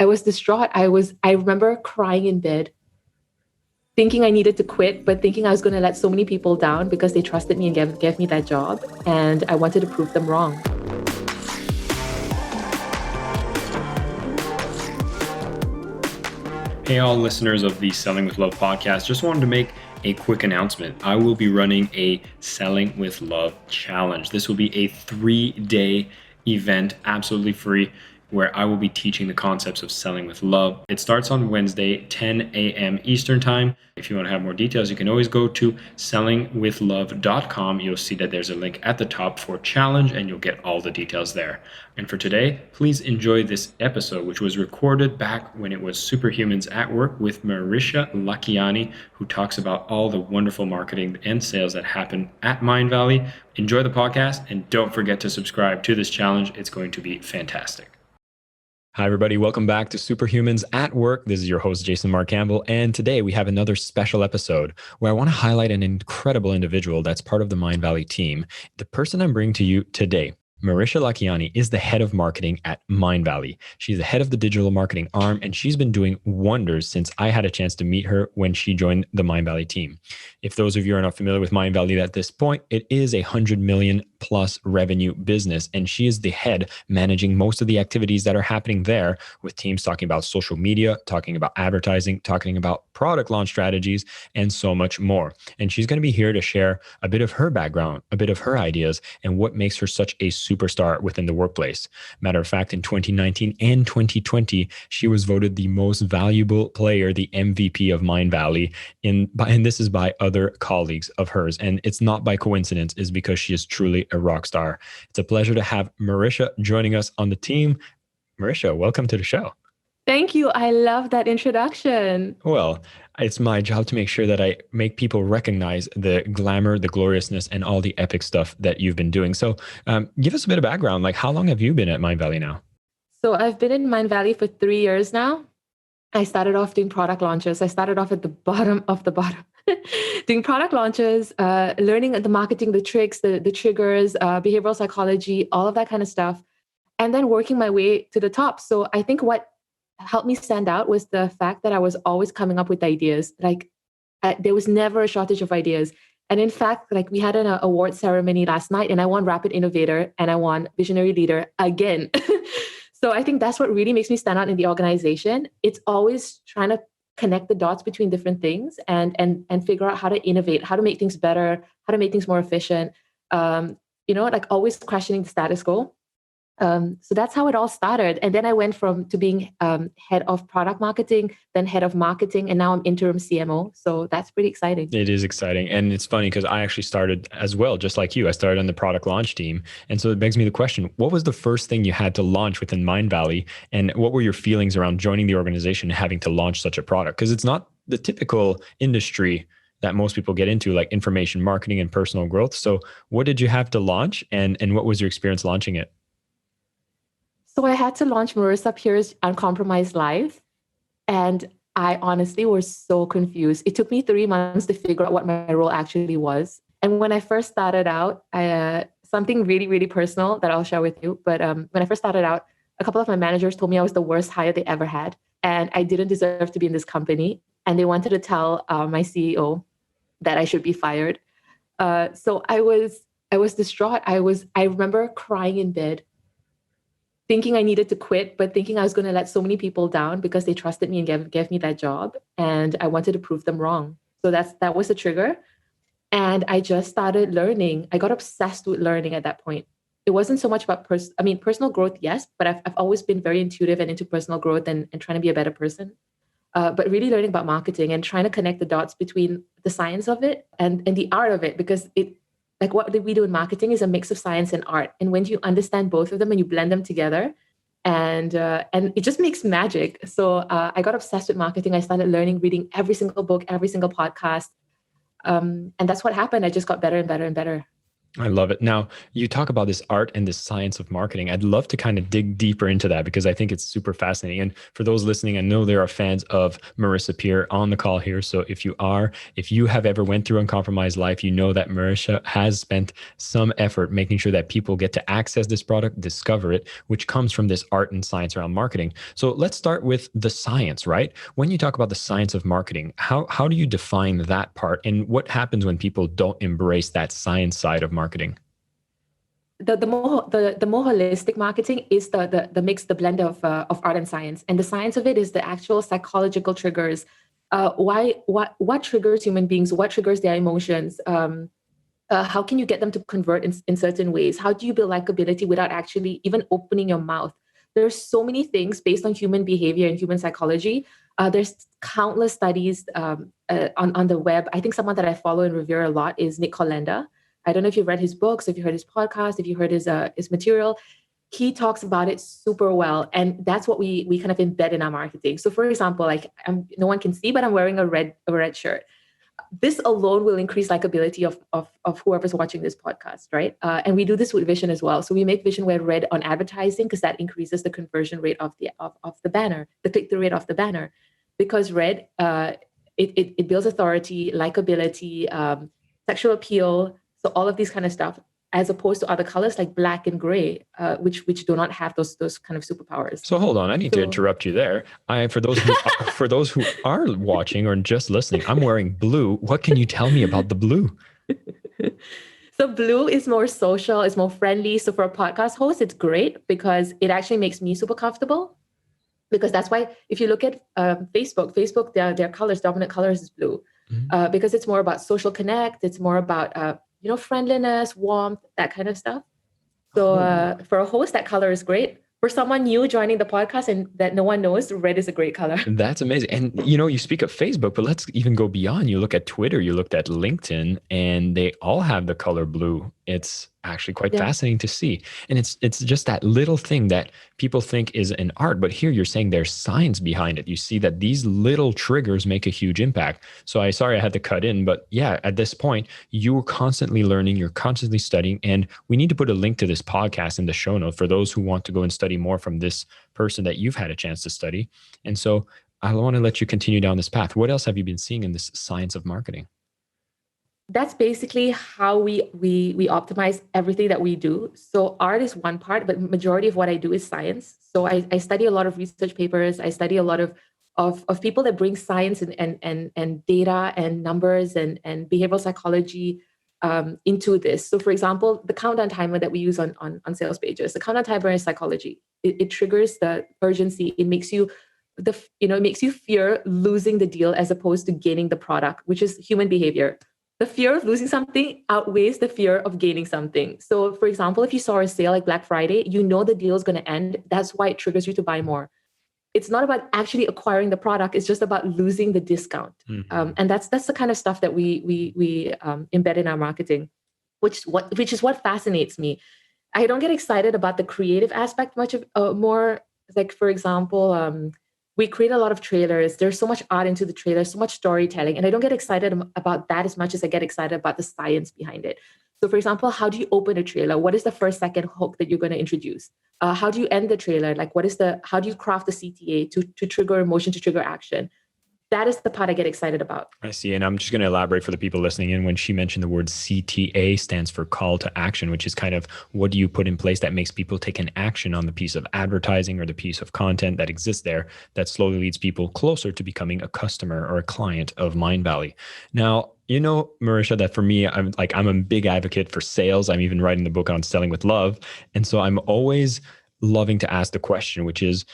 I was distraught. I remember crying in bed, thinking I needed to quit, but thinking I was going to let so many people down because they trusted me and gave me that job. And I wanted to prove them wrong. Hey, all listeners of the Selling with Love podcast. Just wanted to make a quick announcement. I will be running a Selling with Love challenge. This will be a 3-day event, absolutely free, where I will be teaching the concepts of selling with love. It starts on Wednesday, 10 a.m. Eastern time. If you want to have more details, you can always go to sellingwithlove.com. You'll see that there's a link at the top for challenge, and you'll get all the details there. And for today, please enjoy this episode, which was recorded back when it was Superhumans at Work with Marisha Lakhiani, who talks about all the wonderful marketing and sales that happen at Mindvalley. Enjoy the podcast, and don't forget to subscribe to this challenge. It's going to be fantastic. Hi, everybody. Welcome back to Superhumans at Work. This is your host, Jason Mark Campbell. And today we have another special episode where I want to highlight an incredible individual that's part of the Mindvalley team. The person I'm bringing to you today, Marisha Lakhiani, is the head of marketing at Mindvalley. She's the head of the digital marketing arm, and she's been doing wonders since I had a chance to meet her when she joined the Mindvalley team. If those of you are not familiar with Mindvalley at this point, it is a 100 million plus revenue business, and she is the head managing most of the activities that are happening there, with teams talking about social media, talking about advertising, talking about product launch strategies, and so much more. And she's going to be here to share a bit of her background, a bit of her ideas, and what makes her such a superstar within the workplace. Matter of fact, in 2019 and 2020, she was voted the most valuable player, the MVP of Mindvalley, and this is by other colleagues of hers. And it's not by coincidence, it's because she is truly a rock star. It's a pleasure to have Marisha joining us on the team. Marisha, welcome to the show. Thank you. I love that introduction. Well, it's my job to make sure that I make people recognize the glamour, the gloriousness, and all the epic stuff that you've been doing. So give us a bit of background. Like, how long have you been at Mindvalley now? So I've been in Mindvalley for 3 years now. I started off doing product launches. I started off at the bottom of the bottom, doing product launches, learning the marketing, the tricks, the triggers, behavioral psychology, all of that kind of stuff, and then working my way to the top. So I think what helped me stand out was the fact that I was always coming up with ideas. There was never a shortage of ideas. And in fact, like, we had an award ceremony last night, and I won Rapid Innovator and I won Visionary Leader again. So I think that's what really makes me stand out in the organization. It's always trying to connect the dots between different things and figure out how to innovate, how to make things better, how to make things more efficient. Like always questioning the status quo. So that's how it all started. And then I went to being head of product marketing, then head of marketing, and now I'm interim CMO. So that's pretty exciting. It is exciting. And it's funny because I actually started as well, just like you. I started on the product launch team. And so it begs me the question, what was the first thing you had to launch within Mindvalley? And what were your feelings around joining the organization and having to launch such a product? Because it's not the typical industry that most people get into, like information marketing and personal growth. So what did you have to launch, and what was your experience launching it? So I had to launch Marissa Peer's Uncompromised Life. And I honestly was so confused. It took me 3 months to figure out what my role actually was. And when I first started out, something really, really personal that I'll share with you. But when I first started out, a couple of my managers told me I was the worst hire they ever had. And I didn't deserve to be in this company. And they wanted to tell my CEO that I should be fired. So I was distraught. I remember crying in bed, thinking I needed to quit, but thinking I was going to let so many people down because they trusted me and gave me that job. And I wanted to prove them wrong. So that was the trigger. And I just started learning. I got obsessed with learning at that point. It wasn't so much about personal growth, yes, but I've always been very intuitive and into personal growth and trying to be a better person. But really learning about marketing and trying to connect the dots between the science of it and the art of it, because like what we do in marketing is a mix of science and art. And when you understand both of them and you blend them together, and it just makes magic. So I got obsessed with marketing. I started learning, reading every single book, every single podcast. And that's what happened. I just got better and better and better. I love it. Now, you talk about this art and this science of marketing. I'd love to kind of dig deeper into that because I think it's super fascinating. And for those listening, I know there are fans of Marissa Peer on the call here. So if you have ever went through Uncompromised Life, you know that Marisha has spent some effort making sure that people get to access this product, discover it, which comes from this art and science around marketing. So let's start with the science, right? When you talk about the science of marketing, how do you define that part? And what happens when people don't embrace that science side of marketing? The more holistic marketing is the mix, the blend of art and science. And the science of it is the actual psychological triggers. What triggers human beings? What triggers their emotions? How can you get them to convert in certain ways? How do you build likability without actually even opening your mouth? There's so many things based on human behavior and human psychology. There's countless studies on the web. I think someone that I follow and revere a lot is Nick Kolenda. I don't know if you've read his books, if you heard his podcast, if you heard his material. He talks about it super well, and that's what we kind of embed in our marketing. So, for example, like no one can see, but I'm wearing a red shirt. This alone will increase likability of whoever's watching this podcast, right? And we do this with vision as well. So we make vision wear red on advertising because that increases the conversion rate of the banner, the click-through rate of the banner, because red it builds authority, likability, sexual appeal, so all of these kind of stuff, as opposed to other colors like black and gray, which do not have those kind of superpowers. So hold on, I need to interrupt you there. For those who are watching or just listening, I'm wearing blue. What can you tell me about the blue? So blue is more social, it's more friendly. So for a podcast host, it's great because it actually makes me super comfortable. Because that's why if you look at Facebook, their colors, dominant colors is blue, because it's more about social connect. It's more about friendliness, warmth, that kind of stuff. So for a host, that color is great. For someone new joining the podcast and that no one knows, red is a great color. That's amazing. And you speak of Facebook, but let's even go beyond. You look at Twitter, you looked at LinkedIn, and they all have the color blue. It's actually quite fascinating to see. And it's just that little thing that people think is an art, but here you're saying there's science behind it. You see that these little triggers make a huge impact. So sorry I had to cut in, but yeah, at this point, you're constantly learning, you're constantly studying, and we need to put a link to this podcast in the show note for those who want to go and study more from this person that you've had a chance to study. And so I want to let you continue down this path. What else have you been seeing in this science of marketing? That's basically how we optimize everything that we do. So art is one part, but majority of what I do is science. So I study a lot of research papers. I study a lot of people that bring science and data and numbers and behavioral psychology into this. So for example, the countdown timer that we use on sales pages, the countdown timer is psychology. It triggers the urgency. It makes you it makes you fear losing the deal as opposed to gaining the product, which is human behavior. The fear of losing something outweighs the fear of gaining something. So for example, if you saw a sale like Black Friday, you know the deal is going to end. That's why it triggers you to buy more. It's not about actually acquiring the product. It's just about losing the discount. And that's the kind of stuff that we embed in our marketing, which is what fascinates me. I don't get excited about the creative aspect more. Like, for example, we create a lot of trailers. There's so much art into the trailers, so much storytelling. And I don't get excited about that as much as I get excited about the science behind it. So for example, how do you open a trailer? What is the first second hook that you're going to introduce? How do you end the trailer? Like how do you craft the CTA to trigger emotion, to trigger action? That is the part I get excited about. I see. And I'm just going to elaborate for the people listening in. When she mentioned the word CTA, stands for call to action, which is kind of what do you put in place that makes people take an action on the piece of advertising or the piece of content that exists there that slowly leads people closer to becoming a customer or a client of Mindvalley. Now, Marisha, that for me, I'm a big advocate for sales. I'm even writing the book on selling with love. And so I'm always loving to ask the question, which is,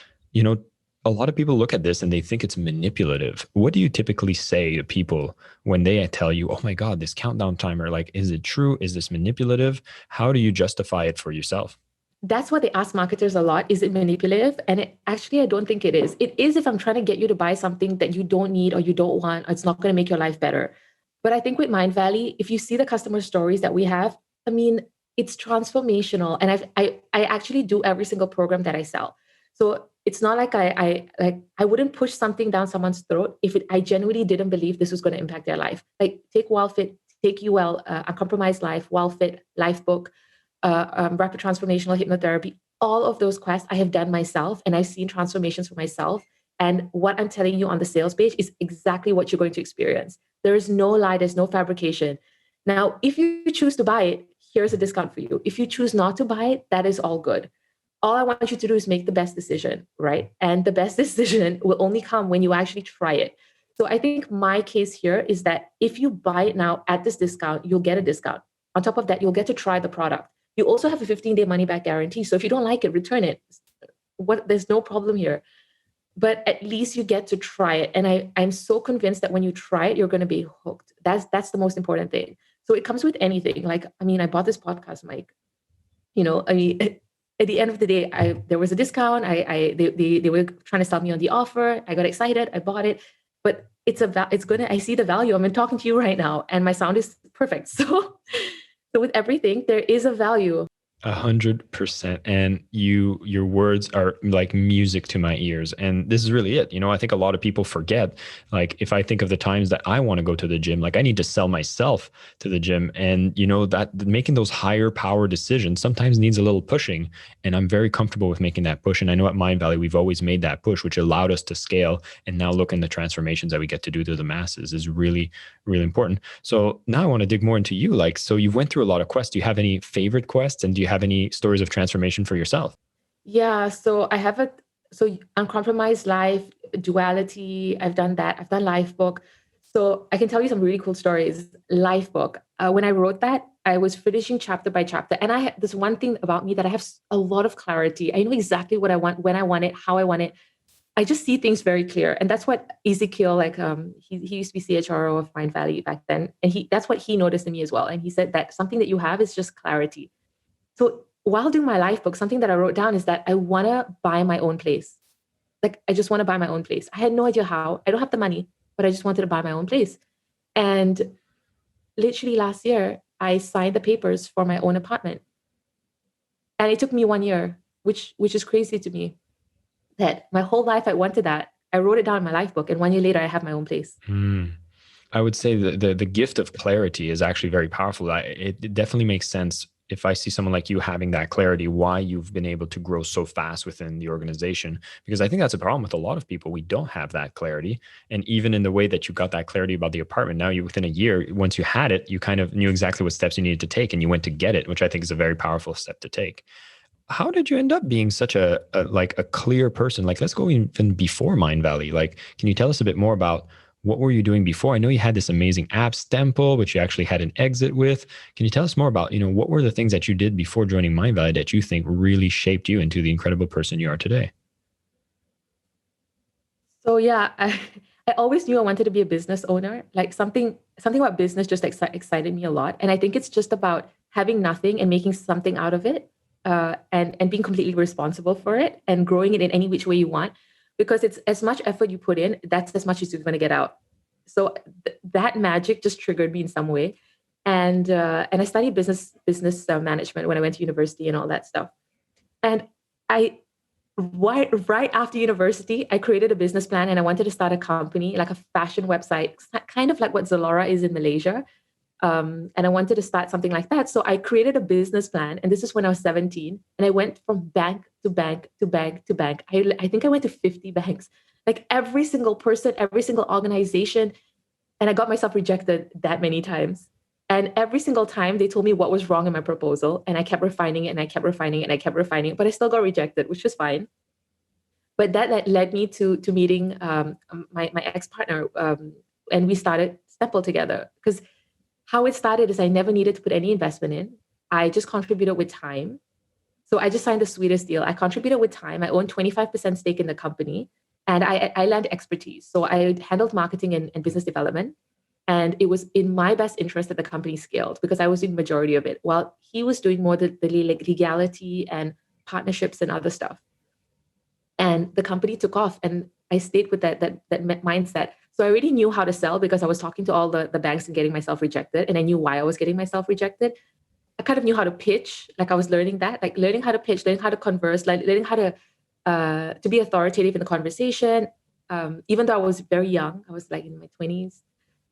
a lot of people look at this and they think it's manipulative. What do you typically say to people when they tell you, oh my God, this countdown timer, is it true? Is this manipulative? How do you justify it for yourself? That's what they ask marketers a lot. Is it manipulative? And actually, I don't think it is. It is if I'm trying to get you to buy something that you don't need or you don't want, or it's not going to make your life better. But I think with Mindvalley, if you see the customer stories that we have, I mean, it's transformational. And I actually do every single program that I sell. So it's not like I wouldn't push something down someone's throat if I genuinely didn't believe this was going to impact their life. Like take WildFit Take You Well, Uncompromised Life, Well Fit, Life Book, Rapid Transformational Hypnotherapy, all of those quests I have done myself, and I've seen transformations for myself. And what I'm telling you on the sales page is exactly what you're going to experience. There is no lie, there's no fabrication. Now, if you choose to buy it, here's a discount for you. If you choose not to buy it, that is all good. All I want you to do is make the best decision, right? And the best decision will only come when you actually try it. So I think my case here is that if you buy it now at this discount, you'll get a discount. On top of that, you'll get to try the product. You also have a 15-day money back guarantee. So if you don't like it, return it. There's no problem here. But at least you get to try it. And I'm so convinced that when you try it, you're going to be hooked. That's the most important thing. So it comes with anything. Like, I mean, I bought this podcast mic. At the end of the day, there was a discount. They were trying to sell me on the offer. I got excited. I bought it. But I see the value. I'm talking to you right now, and my sound is perfect. So with everything, there is a value. 100%. And your words are like music to my ears. And this is really it. I think a lot of people forget, like, if I think of the times that I want to go to the gym, like I need to sell myself to the gym. And that making those higher power decisions sometimes needs a little pushing. And I'm very comfortable with making that push. And I know at Mindvalley, we've always made that push, which allowed us to scale. And now look in the transformations that we get to do to the masses is really, really important. So now I want to dig more into you. Like, so you've went through a lot of quests. Do you have any favorite quests? And do you have any stories of transformation for yourself? Yeah, so I have Uncompromised Life, Duality. I've done that. I've done Life Book. So I can tell you some really cool stories. Life Book. When I wrote that, I was finishing chapter by chapter. And I had this one thing about me that I have a lot of clarity. I know exactly what I want, when I want it, how I want it. I just see things very clear. And that's what Ezekiel, he used to be CHRO of Mindvalley back then. And that's what he noticed in me as well. And he said that something that you have is just clarity. So while doing my life book, something that I wrote down is that I want to buy my own place. Like, I just want to buy my own place. I had no idea how. I don't have the money, but I just wanted to buy my own place. And literally last year, I signed the papers for my own apartment. And it took me 1 year, which is crazy to me. That my whole life I wanted that. I wrote it down in my life book, and 1 year later, I have my own place. I would say the gift of clarity is actually very powerful. It definitely makes sense if I see someone like you having that clarity, why you've been able to grow so fast within the organization. Because I think that's a problem with a lot of people. We don't have that clarity. And even in the way that you got that clarity about the apartment, now within a year, once you had it, you kind of knew exactly what steps you needed to take, and you went to get it, which I think is a very powerful step to take. How did you end up being such a clear person? Like, let's go even before Mindvalley. Like, can you tell us a bit more about what were you doing before? I know you had this amazing app, Stemple, which you actually had an exit with. Can you tell us more about, what were the things that you did before joining Mindvalley that you think really shaped you into the incredible person you are today? So yeah, I always knew I wanted to be a business owner. Like, something about business just excited me a lot. And I think it's just about having nothing and making something out of it, and being completely responsible for it and growing it in any which way you want. Because it's as much effort you put in, that's as much as you're going to get out. So that magic just triggered me in some way. And I studied business management when I went to university and all that stuff. And right after university, I created a business plan, and I wanted to start a company, like a fashion website, kind of like what Zalora is in Malaysia. And I wanted to start something like that. So I created a business plan. And this is when I was 17. And I went from bank to bank to bank to bank. I think I went to 50 banks, like every single person, every single organization. And I got myself rejected that many times. And every single time they told me what was wrong in my proposal. And I kept refining it, and I kept refining it, and I kept refining it. But I still got rejected, which was fine. But that led me to meeting my ex-partner. And we started Stemple together. Because how it started is I never needed to put any investment in. I just contributed with time. So I just signed the sweetest deal. I contributed with time. I owned 25% stake in the company, and I lent expertise. So I handled marketing and business development. And it was in my best interest that the company scaled, because I was doing the majority of it, while he was doing more the legality and partnerships and other stuff. And the company took off, and I stayed with that mindset. So I already knew how to sell, because I was talking to all the banks and getting myself rejected. And I knew why I was getting myself rejected. I kind of knew how to pitch. Like, I was learning that, like learning how to pitch, learning how to converse, like learning how to be authoritative in the conversation. Even though I was very young, I was like in my 20s.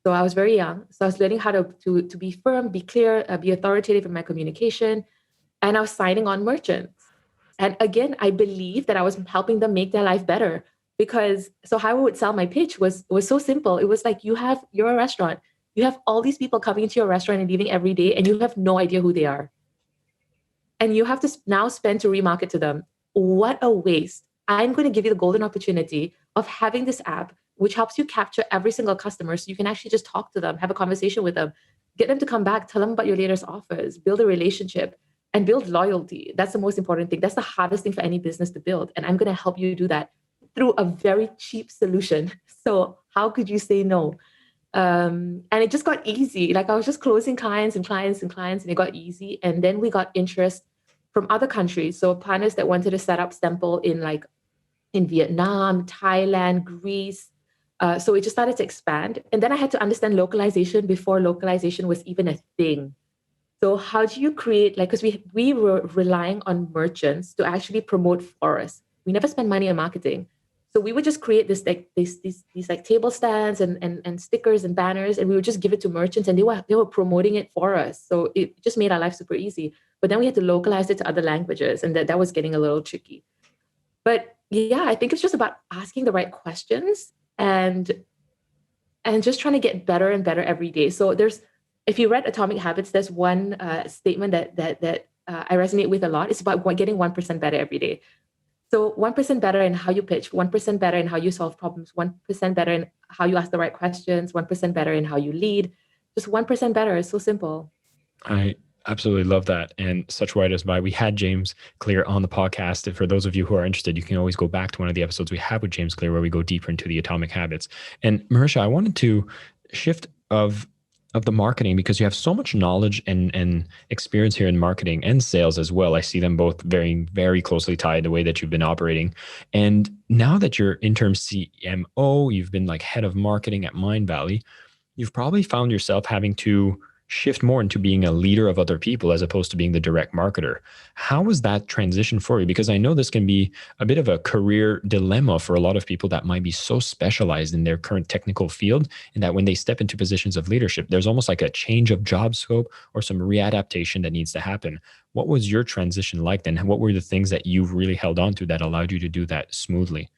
So I was very young. So I was learning how to be firm, be clear, be authoritative in my communication. And I was signing on merchants. And again, I believed that I was helping them make their life better. Because so how I would sell my pitch was so simple. It was like you're a restaurant. You have all these people coming into your restaurant and leaving every day, and you have no idea who they are. And you have to now spend to remarket to them. What a waste. I'm going to give you the golden opportunity of having this app, which helps you capture every single customer. So you can actually just talk to them, have a conversation with them, get them to come back, tell them about your latest offers, build a relationship and build loyalty. That's the most important thing. That's the hardest thing for any business to build. And I'm going to help you do that through a very cheap solution. So how could you say no? And it just got easy. Like I was just closing clients and clients and clients, and it got easy. And then we got interest from other countries. So partners that wanted to set up Stemple in Vietnam, Thailand, Greece. So it just started to expand. And then I had to understand localization before localization was even a thing. So how do you create, like, because we were relying on merchants to actually promote for us. We never spend money on marketing. So we would just create these like table stands and stickers and banners, and we would just give it to merchants, and they were promoting it for us. So it just made our life super easy. But then we had to localize it to other languages, and that was getting a little tricky. But yeah, I think it's just about asking the right questions and just trying to get better and better every day. So if you read Atomic Habits, there's one statement that I resonate with a lot. It's about getting 1% better every day. So 1% better in how you pitch, 1% better in how you solve problems, 1% better in how you ask the right questions, 1% better in how you lead. Just 1% better. It's so simple. I absolutely love that. And such wide as by. We had James Clear on the podcast. And for those of you who are interested, you can always go back to one of the episodes we have with James Clear where we go deeper into the Atomic Habits. And Marisha, I wanted to shift of the marketing because you have so much knowledge and experience here in marketing and sales as well. I see them both very, very closely tied the way that you've been operating. And now that you're interim CMO, you've been like head of marketing at Mindvalley, you've probably found yourself having to shift more into being a leader of other people as opposed to being the direct marketer. How was that transition for you? Because I know this can be a bit of a career dilemma for a lot of people that might be so specialized in their current technical field, and that when they step into positions of leadership, there's almost like a change of job scope or some readaptation that needs to happen. What was your transition like then? What were the things that you've really held on to that allowed you to do that smoothly?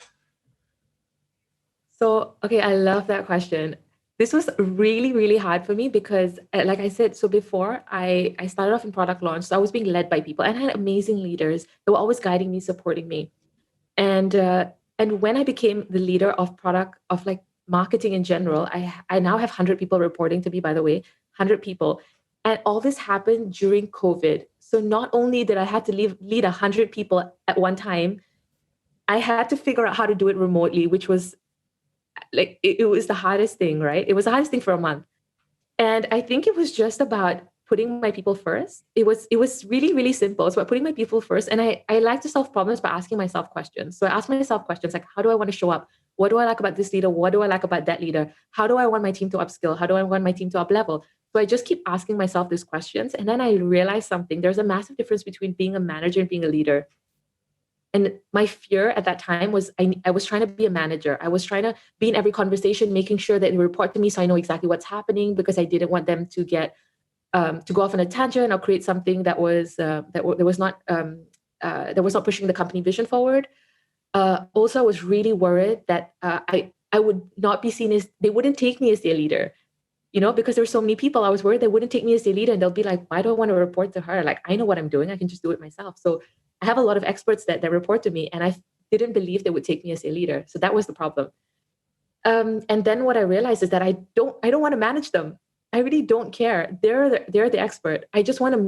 So, okay, I love that question. This was really, really hard for me because, like I said, so before I started off in product launch, so I was being led by people and I had amazing leaders that were always guiding me, supporting me. And when I became the leader of product, of like marketing in general, I now have 100 people reporting to me, by the way, 100 people. And all this happened during COVID. So not only did I have to lead 100 people at one time, I had to figure out how to do it remotely, which was like it was the hardest thing, right? It was the hardest thing for a month. And I think it was just about putting my people first. It was really, really simple. It's about putting my people first. And I like to solve problems by asking myself questions. So I ask myself questions like, how do I want to show up? What do I like about this leader? What do I like about that leader? How do I want my team to upskill? How do I want my team to up level? So I just keep asking myself these questions. And then I realize something. There's a massive difference between being a manager and being a leader. And my fear at that time was I was trying to be a manager. I was trying to be in every conversation, making sure that they report to me so I know exactly what's happening because I didn't want them to get to go off on a tangent or create something that was not pushing the company vision forward. Also, I was really worried that I would not be seen as they wouldn't take me as their leader. Because there's so many people, I was worried they wouldn't take me as their leader and they'll be like, why do I want to report to her? Like, I know what I'm doing. I can just do it myself. So I have a lot of experts that report to me and I didn't believe they would take me as their leader. So that was the problem. And then what I realized is that I don't want to manage them. I really don't care. They're the expert. I just want to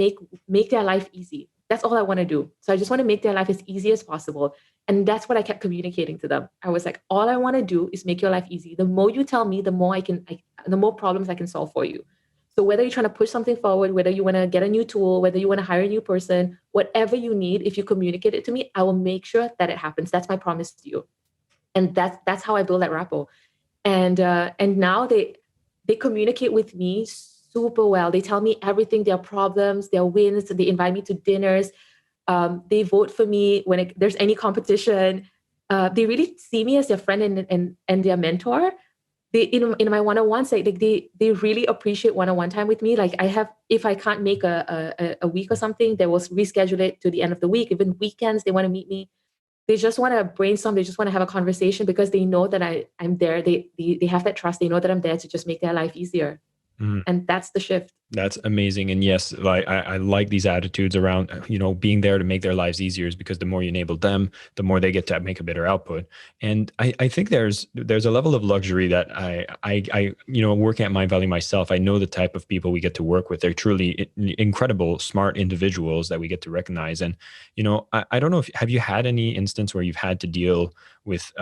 make their life easy. That's all I want to do. So I just want to make their life as easy as possible. And that's what I kept communicating to them. I was like, all I want to do is make your life easy. The more you tell me, the more problems I can solve for you. So whether you're trying to push something forward, whether you want to get a new tool, whether you want to hire a new person, whatever you need, if you communicate it to me, I will make sure that it happens. That's my promise to you. And that's how I build that rapport. And now they communicate with me super well. They tell me everything, their problems, their wins. They invite me to dinners. They vote for me when there's any competition. They really see me as their friend and their mentor. they in my one-on-ones, like they really appreciate one-on-one time with me. Like if I can't make a week or something, they will reschedule it to the end of the week. Even weekends, they want to meet me. They just want to brainstorm. They just want to have a conversation because they know that I'm there. They have that trust. They know that I'm there to just make their life easier. Mhm. And that's the shift. That's amazing. And yes, like I like these attitudes around, being there to make their lives easier is because the more you enable them, the more they get to make a better output. And I think there's a level of luxury that working at Mindvalley myself, I know the type of people we get to work with. They're truly incredible, smart individuals that we get to recognize. And, I don't know if, have you had any instance where you've had to deal with,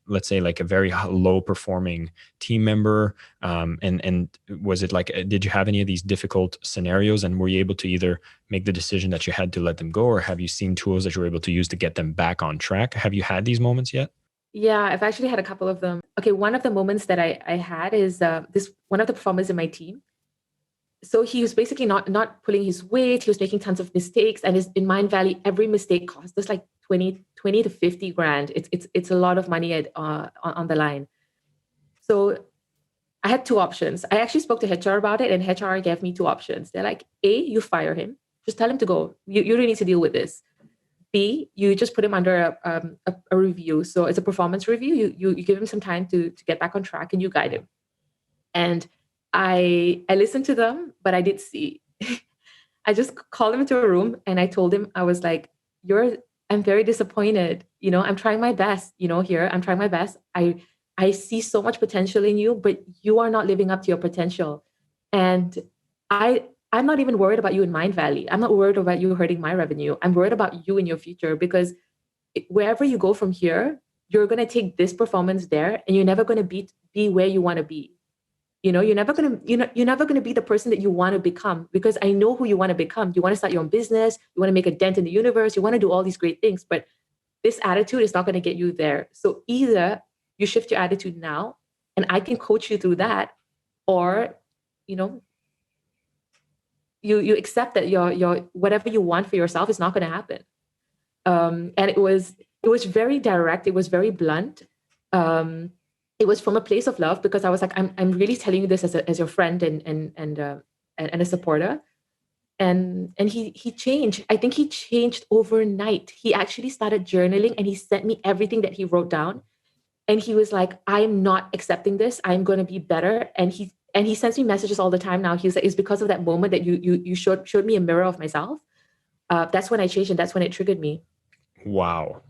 let's say like a very low performing team member? And was it like, did you have any of these difficult scenarios, and were you able to either make the decision that you had to let them go, or have you seen tools that you were able to use to get them back on track? Have you had these moments yet? Yeah, I've actually had a couple of them. Okay, one of the moments that I had is this one of the performers in my team. So he was basically not pulling his weight. He was making tons of mistakes, and in Mindvalley, every mistake cost us like 20 to 50 grand. It's a lot of money on the line. So I had two options. I actually spoke to HR about it, and HR gave me two options. They're like, A, you fire him. Just tell him to go. You don't need to deal with this. B, you just put him under a review. So it's a performance review. You give him some time to get back on track, and you guide him. And I listened to them, but I did see. I just called him into a room and I told him, I was like, I'm very disappointed. I'm trying my best, here. I'm trying my best. I see so much potential in you, but you are not living up to your potential. And I'm not even worried about you in Mindvalley. I'm not worried about you hurting my revenue. I'm worried about you in your future, because wherever you go from here, you're going to take this performance there, and you're never going to be where you want to be. You're never going to be the person that you want to become, because I know who you want to become. You want to start your own business. You want to make a dent in the universe. You want to do all these great things, but this attitude is not going to get you there. So either you shift your attitude now, and I can coach you through that, or, you accept that your whatever you want for yourself is not going to happen. And it was very direct. It was very blunt. It was from a place of love, because I was like, I'm really telling you this as your friend and a supporter. And he changed. I think he changed overnight. He actually started journaling, and he sent me everything that he wrote down. And he was like, I'm not accepting this. I'm going to be better. And he sends me messages all the time now. He's like, it's because of that moment that you showed me a mirror of myself. That's when I changed, and that's when it triggered me. Wow.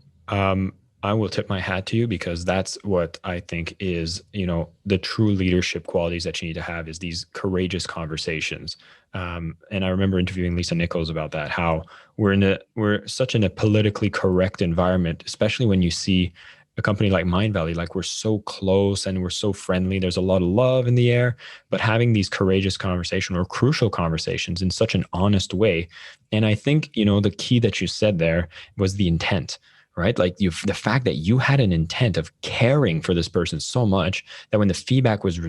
I will tip my hat to you, because that's what I think is, the true leadership qualities that you need to have, is these courageous conversations. And I remember interviewing Lisa Nichols about that, how we're such in a politically correct environment, especially when you see a company like Mindvalley, like we're so close and we're so friendly. There's a lot of love in the air, but having these courageous conversations, or crucial conversations, in such an honest way. And I think, the key that you said there was the intent, right? Like the fact that you had an intent of caring for this person so much that when the feedback was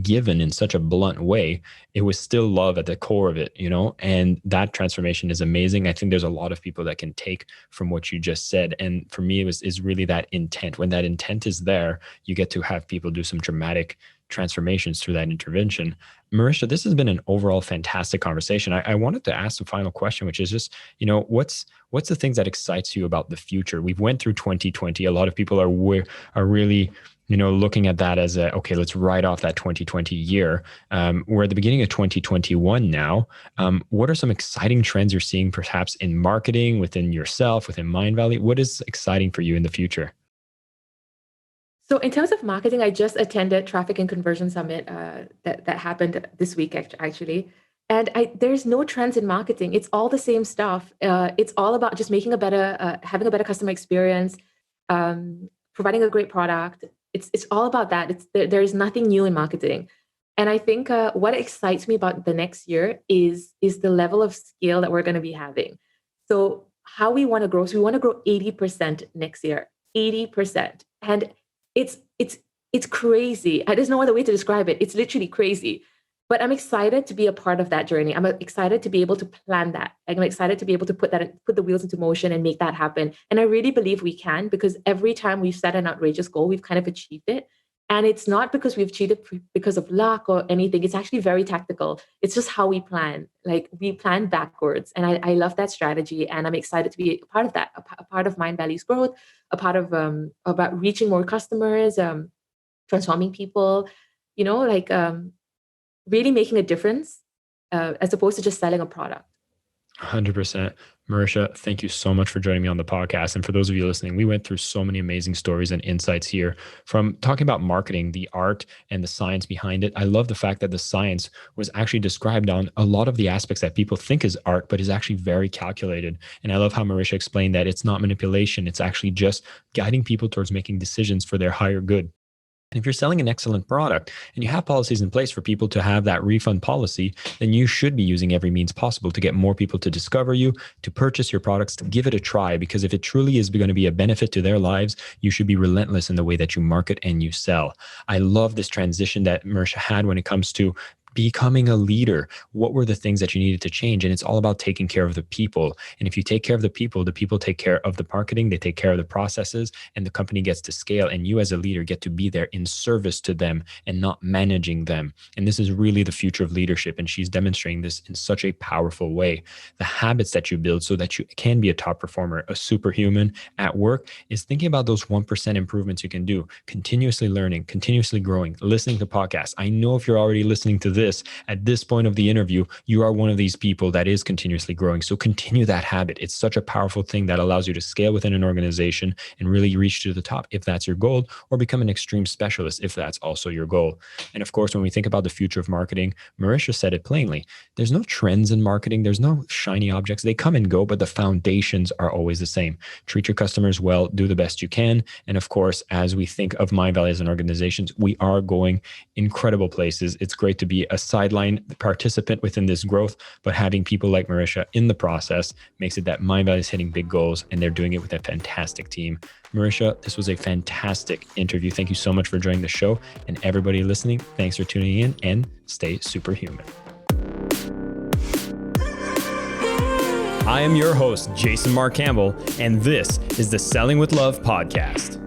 given in such a blunt way, it was still love at the core of it, and that transformation is amazing. I think there's a lot of people that can take from what you just said. And for me, is really that intent. When that intent is there, you get to have people do some dramatic transformations through that intervention. Marisha, this has been an overall fantastic conversation. I wanted to ask the final question, which is just, what's the things that excites you about the future? We've went through 2020. A lot of people are really, looking at that as okay, let's write off that 2020 year. We're at the beginning of 2021 now. What are some exciting trends you're seeing, perhaps in marketing, within yourself, within Mindvalley? What is exciting for you in the future? So in terms of marketing, I just attended Traffic and Conversion Summit that happened this week, actually. And there's no trends in marketing. It's all the same stuff. It's all about just making having a better customer experience, providing a great product. It's all about that. There's nothing new in marketing. And I think what excites me about the next year is the level of scale that we're going to be having. So how we want to grow. So we want to grow 80% next year, 80%. And it's crazy. There's no other way to describe it. It's literally crazy. But I'm excited to be a part of that journey. I'm excited to be able to plan that. I'm excited to be able to put the wheels into motion and make that happen. And I really believe we can, because every time we've set an outrageous goal, we've kind of achieved it. And it's not because we've cheated because of luck or anything. It's actually very tactical. It's just how we plan. Like we plan backwards. And I love that strategy. And I'm excited to be a part of that, a part of Mindvalley's growth, a part of about reaching more customers, transforming people, really making a difference as opposed to just selling a product. 100%. Marisha, thank you so much for joining me on the podcast. And for those of you listening, we went through so many amazing stories and insights here from talking about marketing, the art and the science behind it. I love the fact that the science was actually described on a lot of the aspects that people think is art, but is actually very calculated. And I love how Marisha explained that it's not manipulation. It's actually just guiding people towards making decisions for their higher good. If you're selling an excellent product and you have policies in place for people to have that refund policy, then you should be using every means possible to get more people to discover you, to purchase your products, to give it a try. Because if it truly is going to be a benefit to their lives, you should be relentless in the way that you market and you sell. I love this transition that Marisha had when it comes to becoming a leader. What were the things that you needed to change? And it's all about taking care of the people. And if you take care of the people take care of the marketing, they take care of the processes, and the company gets to scale. And you as a leader get to be there in service to them and not managing them. And this is really the future of leadership. And she's demonstrating this in such a powerful way. The habits that you build so that you can be a top performer, a superhuman at work, is thinking about those 1% improvements you can do, continuously learning, continuously growing, listening to podcasts. I know if you're already listening to this at this point of the interview, you are one of these people that is continuously growing. So continue that habit. It's such a powerful thing that allows you to scale within an organization and really reach to the top if that's your goal, or become an extreme specialist if that's also your goal. And of course, when we think about the future of marketing, Marisha said it plainly. There's no trends in marketing. There's no shiny objects. They come and go, but the foundations are always the same. Treat your customers well, do the best you can. And of course, as we think of Mindvalley as an organization, we are going incredible places. It's great to be a sideline participant within this growth, but having people like Marisha in the process makes it that Mindvalley is hitting big goals, and they're doing it with a fantastic team. Marisha, this was a fantastic interview. Thank you so much for joining the show, and everybody listening, thanks for tuning in, and stay superhuman. I am your host, Jason Mark Campbell, and this is the Selling with Love podcast.